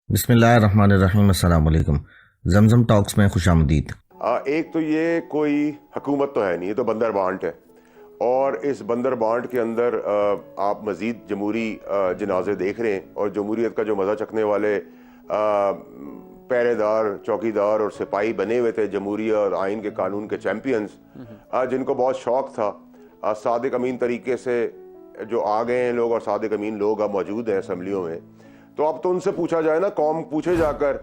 बिस्मिल्लाहिर्रहमानिर्रहीम। अस्सलाम वालेकुम। जमजम टॉक्स में खुशामदीद। एक तो ये कोई हुकूमत तो है नहीं, ये तो बंदर बांट है। और इस बंदर बांट के अंदर आप मज़ीद जमहूरी जनाजे देख रहे हैं और जमहूरियत का जो मज़ा चखने वाले पहरेदार, चौकीदार और सिपाही बने हुए थे जमहूरियत और आइन के कानून के चैम्पियंस, जिनको बहुत शौक था सादिक अमीन तरीके से जो आ गए हैं लोग, और सादिक अमीन लोग अब मौजूद हैं असम्बलियों में। तो अब तो उनसे पूछा जाए ना, कौम पूछे जाकर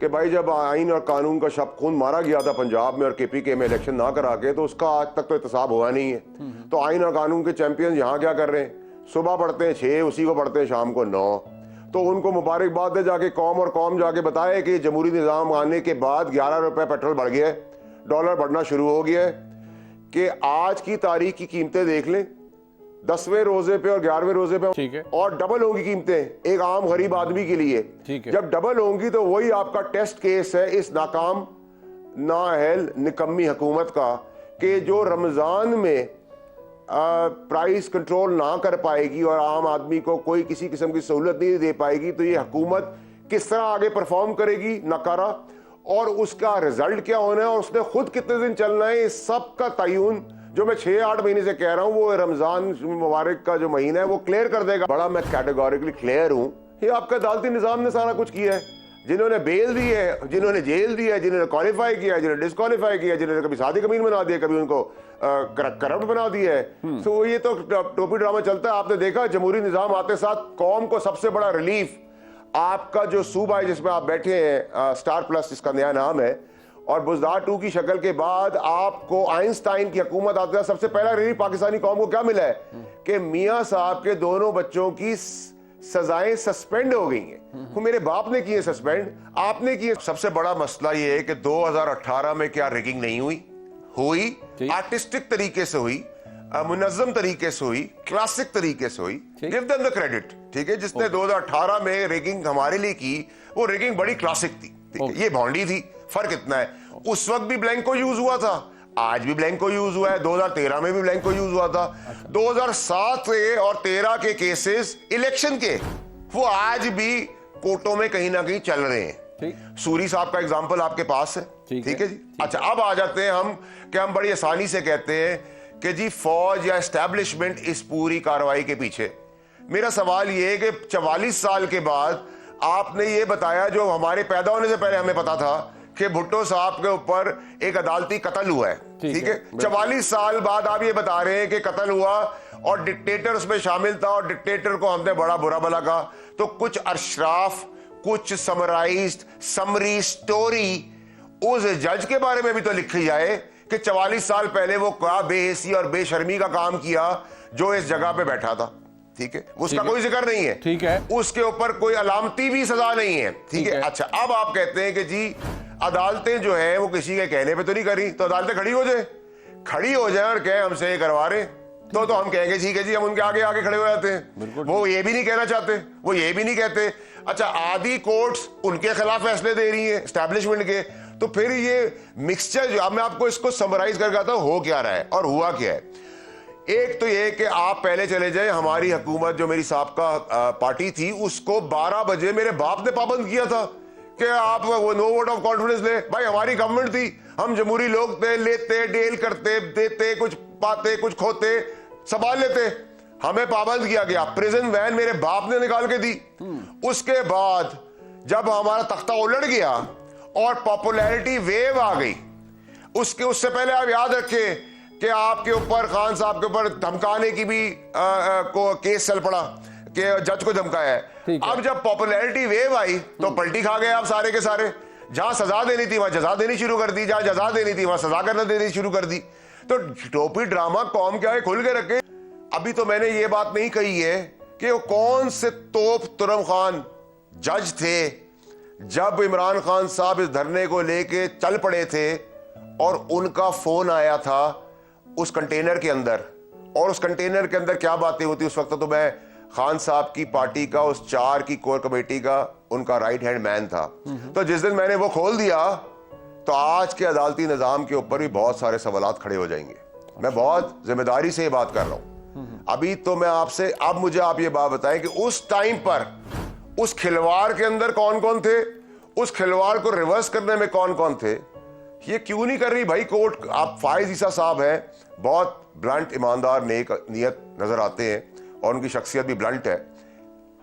कि भाई जब आइन और कानून का शब खून मारा गया था पंजाब में और केपीके में इलेक्शन ना करा के, तो उसका आज तक तो एहतसाब हुआ नहीं है। तो आइन और कानून के चैंपियन यहाँ क्या कर रहे हैं? सुबह पढ़ते हैं 6, उसी को पढ़ते हैं शाम को 9। तो उनको मुबारकबाद दे जाके कौम, और कौम जाके बताए कि जमहूरी निज़ाम आने के बाद 11 रुपये पेट्रोल बढ़ गया है, डॉलर बढ़ना शुरू हो गया है। कि आज की तारीख की कीमतें देख लें, 10वें रोजे पे और 11वें रोजे पे, ठीक है, और डबल होंगी कीमतें एक आम गरीब आदमी के लिए। ठीक है। जब डबल होंगी तो वही आपका टेस्ट केस है इस नाकाम, नाअहल, निकम्मी हुकूमत का, कि जो रमजान में प्राइस कंट्रोल ना कर पाएगी और आम आदमी को कोई किसी किस्म की सहूलत नहीं दे पाएगी, तो ये हुकूमत किस तरह आगे परफॉर्म करेगी नकारा, और उसका रिजल्ट क्या होना है और उसने खुद कितने दिन चलना है, इस सब का तयन जो मैं 6-8 महीने से कह रहा हूं, वो रमजान मुबारक का जो महीना है वो क्लियर कर देगा। बड़ा मैं कैटेगोरिकली क्लियर हूं, ये आपका अदालती निजाम ने सारा कुछ किया है। जिन्होंने बेल दी है, जिन्होंने जेल दी है, जिन्होंने क्वालिफाई किया, जिन्होंने डिस्क्वालीफाई किया, जिन्होंने कभी सादिक अमीन बना दिया, कभी उनको करप्ट बना दिया है। तो ये तो टोपी ड्रामा चलता है। आपने देखा जमहूरी निजाम आते साथ कौम को सबसे बड़ा रिलीफ आपका जो सूबा है जिसमें आप बैठे हैं, स्टार प्लस जिसका नया नाम है, और बुज़दार 2 की शक्ल के बाद आपको आइंस्टाइन की हुकूमत आते हैं, सबसे पहला रिलीफ पाकिस्तानी कौम को क्या मिला है कि मियां साहब के दोनों बच्चों की सजाएं सस्पेंड हो गई हैं। वो मेरे बाप ने किए सस्पेंड, आपने किए। सबसे बड़ा मसला ये है कि 2018 में क्या रिगिंग नहीं हुई आर्टिस्टिक तरीके से हुई, मुनज़्ज़म तरीके से हुई, क्लासिक तरीके से हुई। Give them the credit. ठीक है, जिसने 2018 में रिगिंग हमारे लिए की, वो रिगिंग बड़ी क्लासिक थी। ठीक है, ये भौंडी थी। फर्क इतना है, उस वक्त भी ब्लैंको यूज हुआ था, आज भी ब्लैंको यूज हुआ है, 2013 में भी ब्लैंको यूज हुआ था। 2007 और 13 के केसेस इलेक्शन के, वो आज भी कोर्टों में कहीं ना कहीं चल रहे हैं। सूरी साहब का एग्जांपल आपके पास है। ठीक है जी। अच्छा, अब आ जाते हैं हम कि हम बड़ी आसानी से कहते हैं कि जी फौज या एस्टैब्लिशमेंट इस पूरी कार्रवाई के पीछे। मेरा सवाल यह है कि 44 साल के बाद आपने ये बताया जो हमारे पैदा होने से पहले हमें पता था कि भुट्टो साहब के ऊपर एक अदालती कत्ल हुआ है। ठीक है, 44 साल बाद आप ये बता रहे हैं कि कत्ल हुआ और डिक्टेटर उसमें शामिल था और डिक्टेटर को हमने बड़ा बुरा भला कहा। तो कुछ अशराफ, कुछ समराइज्ड समरी स्टोरी उस जज के बारे में भी तो लिखी जाए कि 44 साल पहले वो क्या बेहसी और बेशर्मी का काम किया जो इस जगह पे बैठा था। ठीक है, उसका कोई जिक्र नहीं है। ठीक है, उसके ऊपर कोई अलामती भी सजा नहीं है। ठीक है। अच्छा, अब आप कहते हैं कि जी अदालतें जो है वो किसी के कहने पे तो नहीं करी, तो अदालतें खड़ी हो जाए और कहें हमसे ये करवा रहे, तो हम कहेंगे ठीक है जी, हम उनके आगे आगे खड़े हो जाते हैं। वो ये भी नहीं कहना चाहते, वो ये भी नहीं कहते। अच्छा, आधी कोर्ट्स उनके खिलाफ फैसले दे रही है एस्टैब्लिशमेंट के। तो फिर ये मिक्सचर जो, अब मैं आपको इसको समराइज करके आता हूं हो क्या रहा है और हुआ क्या है। एक तो ये कि आप पहले चले जाए, हमारी हुकूमत जो मेरी साबका पार्टी थी उसको 12 बजे मेरे बाप ने पाबंद किया था कि आप वो नो वोट ऑफ कॉन्फिडेंस ले। भाई हमारी गवर्नमेंट थी, हम जमहूरी लोग थे, लेते डील करते, देते, कुछ पाते कुछ खोते, संभाल लेते। हमें पाबंद किया गया, प्रिजन वैन मेरे बाप ने निकाल के दी। उसके बाद जब हमारा तख्ता उलट गया और पॉपुलैरिटी वेव आ गई, उससे पहले आप याद रखें कि आपके ऊपर, खान साहब के ऊपर धमकाने की भी को केस चल पड़ा कि जज को धमकाया है। अब जब पॉपुलैरिटी वेव आई तो पलटी खा गए आप सारे के सारे। जहां सजा देनी थी वहां जजा देनी शुरू कर दी, जहां जजा देनी थी वहां सजा करना देनी शुरू कर दी। तो टोपी ड्रामा कौम क्या है खुल के रखे। अभी तो मैंने ये बात नहीं कही है कि वो कौन से तोप तुरम खान जज थे जब इमरान खान साहब इस धरने को लेके चल पड़े थे और उनका फोन आया था उस कंटेनर के अंदर, और उस कंटेनर के अंदर क्या बातें होती। उस वक्त तो मैं खान साहब की पार्टी का, उस 4 की कोर कमेटी का उनका राइट हैंड मैन था। तो जिस दिन मैंने वो खोल दिया तो आज के अदालती निजाम के ऊपर भी बहुत सारे सवालात खड़े हो जाएंगे। मैं बहुत जिम्मेदारी से ये बात कर रहा हूं। अभी तो मैं आपसे, अब मुझे आप ये बात बताएं कि उस टाइम पर उस खिलवाड़ के अंदर कौन कौन थे, उस खिलवाड़ को रिवर्स करने में कौन कौन थे, ये क्यों नहीं कर रही भाई कोर्ट। आप फायज ईसा साहब हैं, बहुत ब्लंट, ईमानदार, नेक नियत नजर आते हैं और उनकी शख्सियत भी ब्लंट है।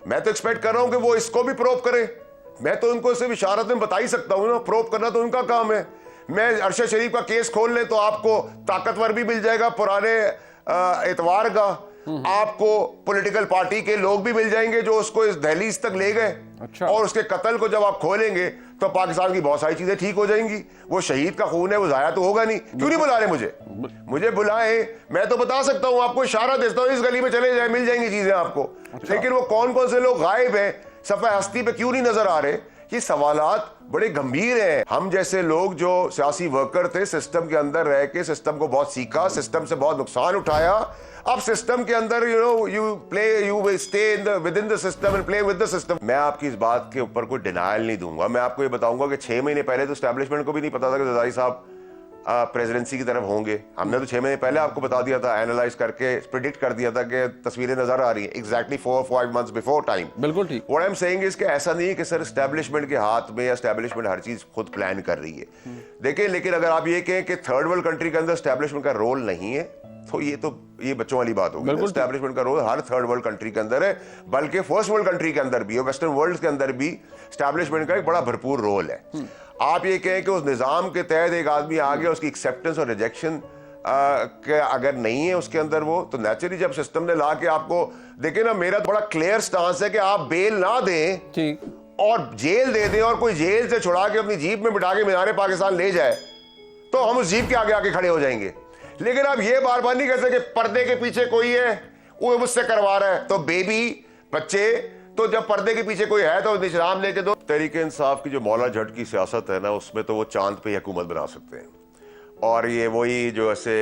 मैं तो एक्सपेक्ट कर रहा हूं कि वो इसको भी प्रूव करे। मैं तो उनको सिर्फ इशारत में बता ही सकता हूं ना, प्रूव करना तो उनका काम है। मैं अरशद शरीफ का केस खोल ले तो आपको ताकतवर भी मिल जाएगा पुराने एतवार का, आपको पॉलिटिकल पार्टी के लोग भी मिल जाएंगे जो उसको इस दहलीज तक ले गए। अच्छा। और उसके कत्ल को जब आप खोलेंगे तो पाकिस्तान की बहुत सारी चीजें ठीक हो जाएंगी। वो शहीद का खून है, वो जाया तो होगा नहीं। क्यों नहीं बुला रहे मुझे बुलाएं, मैं तो बता सकता हूं, आपको इशारा देता हूं, इस गली में चले जाए, मिल जाएंगी चीजें आपको। अच्छा। लेकिन वो कौन कौन से लोग गायब हैं, सफ़े हस्ती पे क्यों नहीं नजर आ रहे, ये सवालात बड़े गंभीर हैं। हम जैसे लोग जो सियासी वर्कर थे, सिस्टम के अंदर रह के सिस्टम को बहुत सीखा, सिस्टम से बहुत नुकसान उठाया। अब सिस्टम के अंदर you stay with in the system and play with the system. मैं आपकी इस बात के ऊपर कोई डिनायल नहीं दूंगा। मैं आपको ये बताऊंगा कि 6 महीने पहले तो एस्टैब्लिशमेंट को भी नहीं पता था कि ज़रदारी साहब प्रेसिडेंसी की तरफ होंगे। हमने तो 6 महीने पहले आपको बता दिया था, एनालाइज करके प्रिडिक्ट कर दिया था कि तस्वीरें नजर आ रही हैं एग्जैक्टली 4-5 मंथ्स बिफोर टाइम। बिल्कुल ठीक। What I am saying is कि ऐसा नहीं है कि सर एस्टैब्लिशमेंट के हाथ में, एस्टैब्लिशमेंट हर चीज खुद प्लान कर रही है। देखिए, लेकिन अगर आप ये कहें कि थर्ड वर्ल्ड कंट्री के अंदर एस्टैब्लिशमेंट का रोल नहीं है तो ये बच्चों वाली बात होगी। एस्टैब्लिशमेंट का रोल हर थर्ड वर्ल्ड कंट्री के अंदर है, बल्कि फर्स्ट वर्ल्ड कंट्री के अंदर भी है, वेस्टर्न वर्ल्ड के अंदर भी एस्टैब्लिशमेंट का एक बड़ा भरपूर रोल है। आप ये कहें कि उस निजाम के तहत एक आदमी आ गया, उसकी एक्सेप्टेंस और रिजेक्शन के अगर नहीं है उसके अंदर वो, तो नेचुरली जब सिस्टम ने ला के आपको, देखिए ना, मेरा बड़ा क्लियर स्टांस है कि आप बेल ना दें ठीक और जेल दे दें और कोई जेल से छुड़ा के अपनी जीप में बिठा के मीनारे पाकिस्तान ले जाए तो हम उस जीप के आगे आके खड़े हो जाएंगे। लेकिन आप ये बार बार नहीं कह सकते पर्दे के पीछे कोई है, वो मुझसे करवा रहा है, तो बेबी बच्चे, तो जब पर्दे के पीछे कोई है तो निशान लेके दो। तहरीक इंसाफ की जो मौला झट की सियासत है ना, उसमें तो वो चांद पे हुकूमत बना सकते हैं। और ये वही जो ऐसे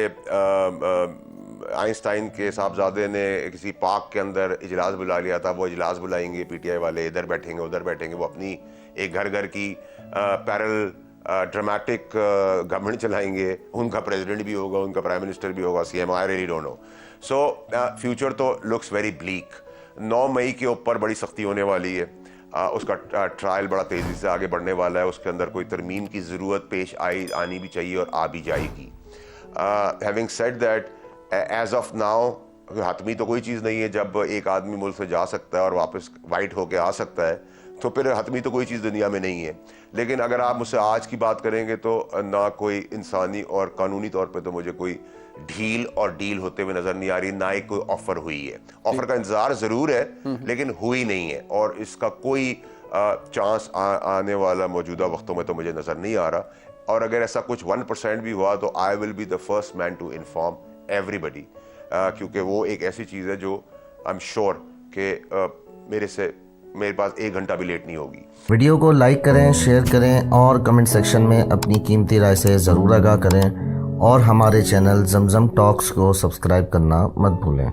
आइंस्टाइन के साहबजादे ने किसी पार्क के अंदर इजलास बुला लिया था, वो इजलास बुलाएंगे पीटीआई वाले, इधर बैठेंगे उधर बैठेंगे, वो अपनी एक घर घर की पैरल ड्रामेटिक गवर्नमेंट चलाएंगे। उनका प्रेसिडेंट भी होगा, उनका प्राइम मिनिस्टर भी होगा, CM, I really don't know. So future तो लुक्स वेरी ब्लीक। 9 मई के ऊपर बड़ी सख्ती होने वाली है, उसका ट्रायल बड़ा तेज़ी से आगे बढ़ने वाला है, उसके अंदर कोई तरमीम की ज़रूरत पेश आनी भी चाहिए और आ भी जाएगी। Having said that, as of now हतमी तो कोई चीज़ नहीं है। जब एक आदमी मुल्क से जा सकता है और वापस वाइट होके आ सकता है तो फिर हतमी तो कोई चीज़ दुनिया में नहीं है। लेकिन अगर आप मुझसे आज की बात करेंगे तो ना कोई इंसानी और कानूनी तौर पे तो मुझे कोई ढील और डील होते हुए नजर नहीं आ रही, ना ही कोई ऑफर हुई है। ऑफर का इंतजार जरूर है लेकिन हुई नहीं है, और इसका कोई चांस आने वाला मौजूदा वक्तों में तो मुझे नजर नहीं आ रहा। और अगर ऐसा कुछ 1% भी हुआ तो I will be the first man to inform everybody, क्योंकि वो एक ऐसी चीज़ है जो आई एम श्योर कि मेरे पास 1 घंटा भी लेट नहीं होगी। वीडियो को लाइक करें, शेयर करें और कमेंट सेक्शन में अपनी कीमती राय से ज़रूर आगाह करें और हमारे चैनल जमजम टॉक्स को सब्सक्राइब करना मत भूलें।